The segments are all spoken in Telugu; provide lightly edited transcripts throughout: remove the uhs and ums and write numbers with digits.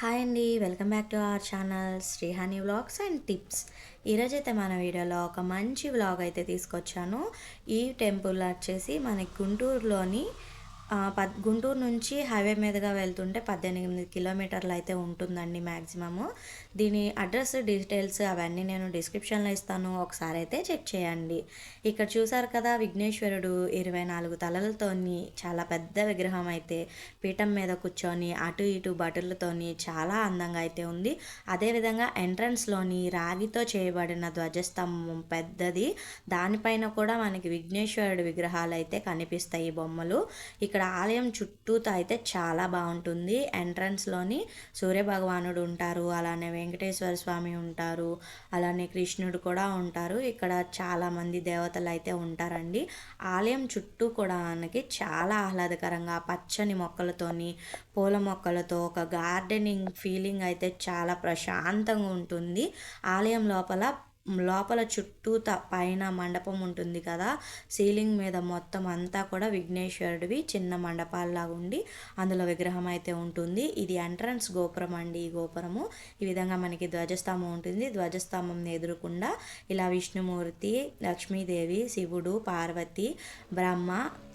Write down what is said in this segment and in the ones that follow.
హాయ్ అండి, welcome back to our channel Srihani vlogs and tips. ఈరోజైతే మన వీడియోలో ఒక మంచి వ్లాగ్ అయితే తీసుకొచ్చాను. ఈ టెంపుల్ వచ్చేసి మనకి గుంటూరులోని గుంటూరు నుంచి హైవే మీదుగా వెళ్తుంటే 18 కిలోమీటర్లు అయితే ఉంటుందండి మ్యాక్సిమము. దీని అడ్రస్ డీటెయిల్స్ అవన్నీ నేను డిస్క్రిప్షన్లో ఇస్తాను, ఒకసారి అయితే చెక్ చేయండి. ఇక్కడ చూసారు కదా, విఘ్నేశ్వరుడు 24 తలలతోని చాలా పెద్ద విగ్రహం అయితే పీఠం మీద కూర్చొని అటు ఇటు బటులతోని చాలా అందంగా అయితే ఉంది. అదేవిధంగా ఎంట్రన్స్లోని రాగితో చేయబడిన ధ్వజస్తంభం పెద్దది, దానిపైన కూడా మనకి విఘ్నేశ్వరుడు విగ్రహాలు అయితే కనిపిస్తాయి బొమ్మలు. ఇక్కడ ఆలయం చుట్టూతో అయితే చాలా బాగుంటుంది. ఎంట్రన్స్లోని సూర్యభగవానుడు ఉంటారు, అలానే వెంకటేశ్వర స్వామి ఉంటారు, అలానే కృష్ణుడు కూడా ఉంటారు. ఇక్కడ చాలామంది దేవతలు అయితే ఉంటారండి. ఆలయం చుట్టూ కూడా మనకి చాలా ఆహ్లాదకరంగా పచ్చని మొక్కలతోని పూల మొక్కలతో ఒక గార్డెనింగ్ ఫీలింగ్ అయితే చాలా ప్రశాంతంగా ఉంటుంది. ఆలయం లోపల చుట్టూత పైన మండపం ఉంటుంది కదా, సీలింగ్ మీద మొత్తం అంతా కూడా విఘ్నేశ్వరుడివి చిన్న మండపాల్లాగా ఉండి అందులో విగ్రహం అయితే ఉంటుంది. ఇది ఎంట్రన్స్ గోపురం అండి. ఈ గోపురము ఈ విధంగా మనకి ధ్వజస్తంభం ఉంటుంది. ధ్వజస్తంభం ఎదురుకుండా ఇలా విష్ణుమూర్తి, లక్ష్మీదేవి, శివుడు, పార్వతి, బ్రహ్మ,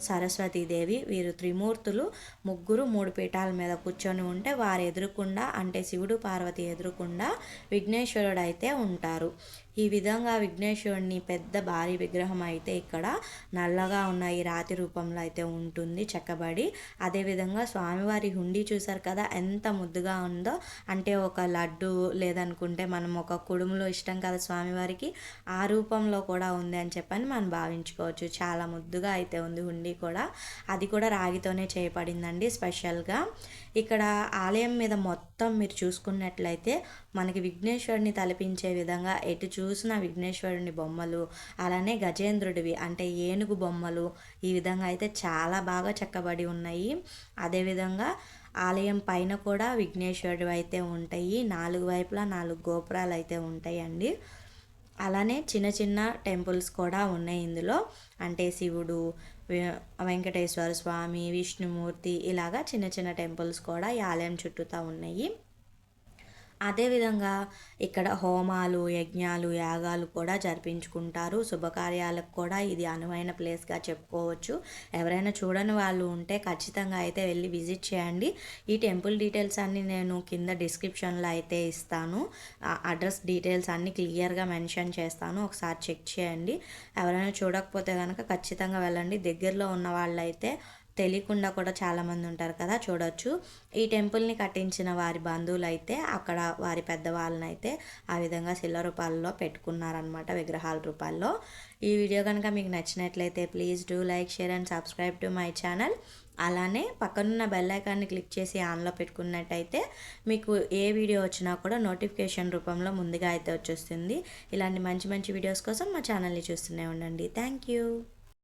సరస్వతీదేవి వీరు త్రిమూర్తులు ముగ్గురు 3 పీఠాల మీద కూర్చొని ఉంటే వారు ఎదురుకుండా, అంటే శివుడు పార్వతి ఎదురుకుండా విఘ్నేశ్వరుడు అయితే ఉంటారు. ఈ విధంగా విఘ్నేశ్వరుడిని పెద్ద భారీ విగ్రహం అయితే ఇక్కడ నల్లగా ఉన్న ఈ రాతి రూపంలో అయితే ఉంటుంది చెక్కబడి. అదేవిధంగా స్వామివారి హుండీ చూసారు కదా ఎంత ముద్దుగా ఉందో, అంటే ఒక లడ్డు లేదనుకుంటే మనం ఒక కుడుములో ఇష్టం కదా స్వామివారికి, ఆ రూపంలో కూడా ఉంది అని చెప్పని మనం భావించుకోవచ్చు. చాలా ముద్దుగా అయితే ఉంది హుండీ కూడా. అది కూడా రాగితోనే చేయబడిందండి స్పెషల్గా. ఇక్కడ ఆలయం మీద మొత్తం మీరు చూసుకున్నట్లయితే మనకి విఘ్నేశ్వరుని తలపించే విధంగా ఎటు చూసిన విఘ్నేశ్వరుని బొమ్మలు, అలానే గజేంద్రుడివి అంటే ఏనుగు బొమ్మలు ఈ విధంగా అయితే చాలా బాగా చెక్కబడి ఉన్నాయి. అదేవిధంగా ఆలయం పైన కూడా విఘ్నేశ్వరుడు అయితే ఉంటాయి. 4 వైపులా 4 గోపురాలు అయితే ఉంటాయండి. అలానే చిన్న చిన్న టెంపుల్స్ కూడా ఉన్నాయి ఇందులో, అంటే శివుడు, వెంకటేశ్వర స్వామి, విష్ణుమూర్తి ఇలాగా చిన్న చిన్న టెంపుల్స్ కూడా ఈ ఆలయం చుట్టూతా ఉన్నాయి. అదేవిధంగా ఇక్కడ హోమాలు, యజ్ఞాలు, యాగాలు కూడా జరిపించుకుంటారు. శుభకార్యాలకు కూడా ఇది అనువైన ప్లేస్గా చెప్పుకోవచ్చు. ఎవరైనా చూడని వాళ్ళు ఉంటే ఖచ్చితంగా అయితే వెళ్ళి విజిట్ చేయండి. ఈ టెంపుల్ డీటెయిల్స్ అన్నీ నేను కింద డిస్క్రిప్షన్లో అయితే ఇస్తాను. అడ్రస్ డీటెయిల్స్ అన్నీ క్లియర్గా మెన్షన్ చేస్తాను, ఒకసారి చెక్ చేయండి. ఎవరైనా చూడకపోతే కనుక ఖచ్చితంగా వెళ్ళండి. దగ్గరలో ఉన్న వాళ్ళైతే తెలియకుండా కూడా చాలామంది ఉంటారు కదా, చూడొచ్చు. ఈ టెంపుల్ని కట్టించిన వారి బంధువులు అయితే అక్కడ వారి పెద్దవాళ్ళని అయితే ఆ విధంగా శిల రూపాల్లో పెట్టుకున్నారనమాట, విగ్రహాల రూపాల్లో. ఈ వీడియో కనుక మీకు నచ్చినట్లయితే please do like, share and subscribe to my channel. అలానే పక్కనున్న బెల్ ఐకాన్ని క్లిక్ చేసి ఆన్లో పెట్టుకున్నట్టయితే మీకు ఏ వీడియో వచ్చినా కూడా నోటిఫికేషన్ రూపంలో ముందుగా అయితే వచ్చేస్తుంది. ఇలాంటి మంచి మంచి వీడియోస్ కోసం మా ఛానల్ని చూస్తూనే ఉండండి. Thank you.